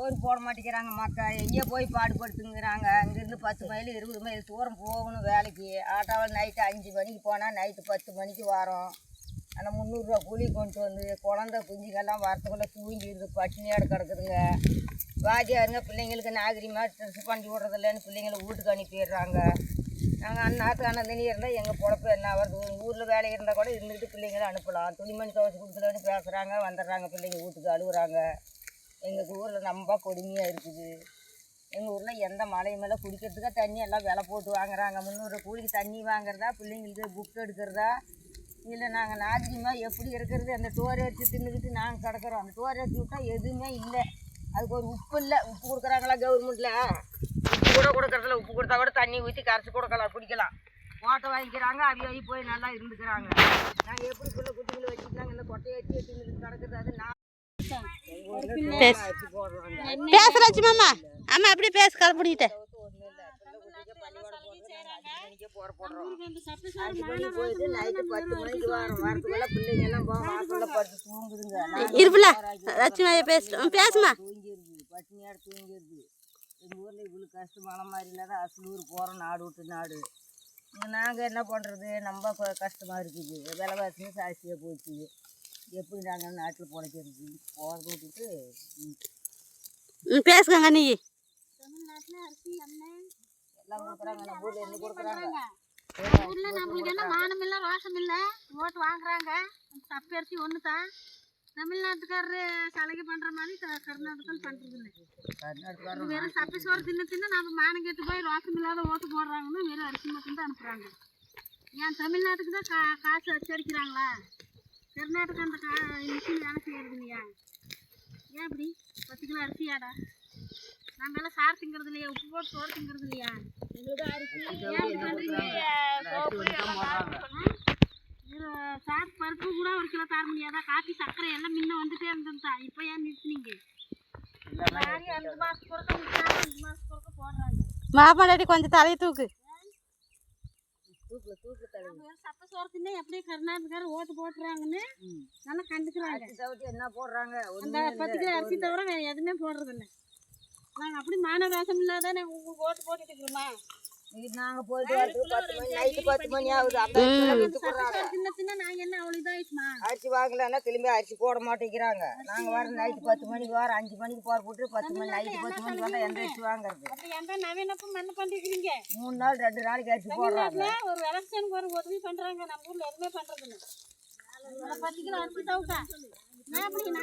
சோறு போட மாட்டேங்கிறாங்க மக்கள். எங்கேயோ போய் பாடுபடுத்துங்கிறாங்க. அங்கேருந்து 10 மைல் 20 மைல் தூரம் போகணும் வேலைக்கு. ஆட்டோவில் நைட்டு 5 மணிக்கு போனால் நைட்டு 10 மணிக்கு வரோம். ஆனால் 300 ரூபா கூலி கொண்டு வந்து குழந்த குஞ்சுங்கெல்லாம் வரத்துக்குள்ளே தூங்கிடுது, பட்டினியாடு கிடக்குதுங்க. வாத்தியாருங்க பிள்ளைங்களுக்கு நாகரிகமாக ட்ரெஸ் பண்ணி விடுறதில்லன்னு பிள்ளைங்களை வீட்டுக்கு அனுப்பிடுறாங்க. நாங்கள் அந்நாத்துக்கு அண்ணன் இருந்தால் எங்கள் பொழப்பு என்ன வருது? ஊரில் வேலை இருந்தால் கூட இருந்துக்கிட்டு பிள்ளைங்களை அனுப்பலாம். துணிமணி துவைச்சி கொடுக்கலன்னு பேசுகிறாங்க, வந்துடுறாங்க பிள்ளைங்க வீட்டுக்கு அழுகுறாங்க. எங்கள் ஊரில் ரொம்ப கொடுமையாக இருக்குது. எங்கள் ஊரில் எந்த மலை மேலே குடிக்கிறதுக்காக தண்ணி எல்லாம் விலை போட்டு வாங்குறாங்க. 300 கூலிக்கு தண்ணி வாங்குறதா, பிள்ளைங்களுக்கு புக் எடுக்கிறதா, இல்லை நாங்கள் நாகரிகமாக எப்படி இருக்கிறது? அந்த டோர் அரிசி தின்னுக்கிட்டு நாங்கள் கிடக்குறோம். அந்த டோர் அரிசி விட்டால் எதுவுமே இல்லை. அதுக்கு ஒரு உப்பு இல்லை. உப்பு கொடுக்குறாங்களா கவர்மெண்ட்டில்? உப்பு கூட கொடுக்குறதில்ல. உப்பு கொடுத்தா கூட தண்ணி ஊற்றி கரைச்சி கொடுக்கலாம், குடிக்கலாம். ஓட்டை வாங்கிக்கிறாங்க, அவி போய் நல்லா இருந்துக்கிறாங்க. நாங்கள் எப்படி பிள்ளை குட்டிகளை வச்சுக்கிறாங்க? இந்த கொட்டையை வச்சு தின்னுக்கிட்டு கிடக்குது. அது நான் பேசுறாச்சு மாமா. ஆமா அப்படியே பேச கால் பிடிக்கிட்டேன். இருப்புல லட்சுமியா பேசுமா. பட்டினியாடு தூங்கிடுது. எங்கள் ஊரில் இவ்வளோ கஷ்டமான மாதிரி இல்லாத அசலூர் போகிறோம் நாடு விட்டு நாடு. நாங்கள் என்ன பண்ணுறது? ரொம்ப கஷ்டமாக இருக்குது. விலைவாசியும் ஜாஸ்தியாக போச்சு. எப்படி நாங்கள் நாட்டில் பிழைக்கிறது? போகிறத விட்டுட்டு பேசுங்க. நீ தமிழ்நாட்டில் அரிசி எண்ணெய் எல்லாம் கொடுக்குறாங்க. நம்ம ஊரில் என்ன கொடுக்குறாங்க? ஊரில் நம்மளுக்கு என்ன மானம் இல்லை, ரோஷம் இல்லை. ஓட்டு வாங்குறாங்க. தப்பு அரிசி ஒன்று தான். தமிழ்நாட்டுக்காரரு சலுகை பண்ணுற மாதிரி கர்நாடகாவில் பண்ணுறது இல்லை. வெறும் சப்பை சோறு தின்னு நம்ம மானம் கெட்டு போய் ரோஷம் இல்லாத ஓட்டு போடுறாங்கன்னு வெறும் அரிசி மட்டும்தான் அனுப்புகிறாங்க. ஏன் தமிழ்நாட்டுக்கு தான் காசு அச்சடிக்கிறாங்களா? கர்நாடகா அந்த மிஷின் வேலை செய்யறது இல்லையா? ஏன் இப்படி 10 கிலோ அரிசியாடா? நம்ம எல்லாம் சார் திங்கிறது இல்லையா? உப்பு போட்டு சோறு திங்கிறது இல்லையா? சார் பருப்பு கூட 1 கிலோ தர முடியாதா? காப்பி சர்க்கரை எல்லாம் முன்ன வந்துட்டே இருந்ததுதா. இப்போ ஏன் நிறுத்தினீங்க? 2 மாதத்துக்கு ஒருக்க 2 மாதத்துக்கு ஒருக்க போடுறாங்க. மாப்பாடி கொஞ்சம் தலையை தூக்கு. சப்பை சோறு தின்னா எப்படியே கர்நாடகாரர் ஓட்டு போட்டுறாங்கன்னு நல்லா கண்டுக்கிறாங்க. என்ன போடுறாங்க? அந்த 10 கிலோ அரிசி தவிர வேற எதுவுமே போடுறது இல்லை. நாங்கள் அப்படி மானராசம் இல்லாதானே உங்களுக்கு ஓட்டு போட்டுட்டு இருக்கிறோமா? நாங்கள் போயிட்டு நைட்டு 10 மணி ஆகுது. சின்ன சின்ன நாங்கள் என்ன அவ்வளோ இதாகிடுச்சுமா? அரிசி வாங்கலன்னா திரும்பி அரிசி போட மாட்டேங்கிறாங்க. நாங்கள் வர நைட்டு 10 மணிக்கு வர 5 மணிக்கு போற போட்டு 10 மணி நைட்டு 10 மணிக்கு வந்தால் எந்த அரிசி வாங்குறது? அப்போ எந்த நவீனப்பும் என்ன பண்ணிருக்கிறீங்க? 3 நாள் 2 நாளைக்கு அரிசி போடுறாங்க. ஒரு எலெக்ஷனுக்கு ஒரு உதவி பண்ணுறாங்க. நம்ம ஊரில் எதுவுமே பண்ணுறது இல்லை. 10 கிலோ அரிசி தவிட்டா நான் அப்படி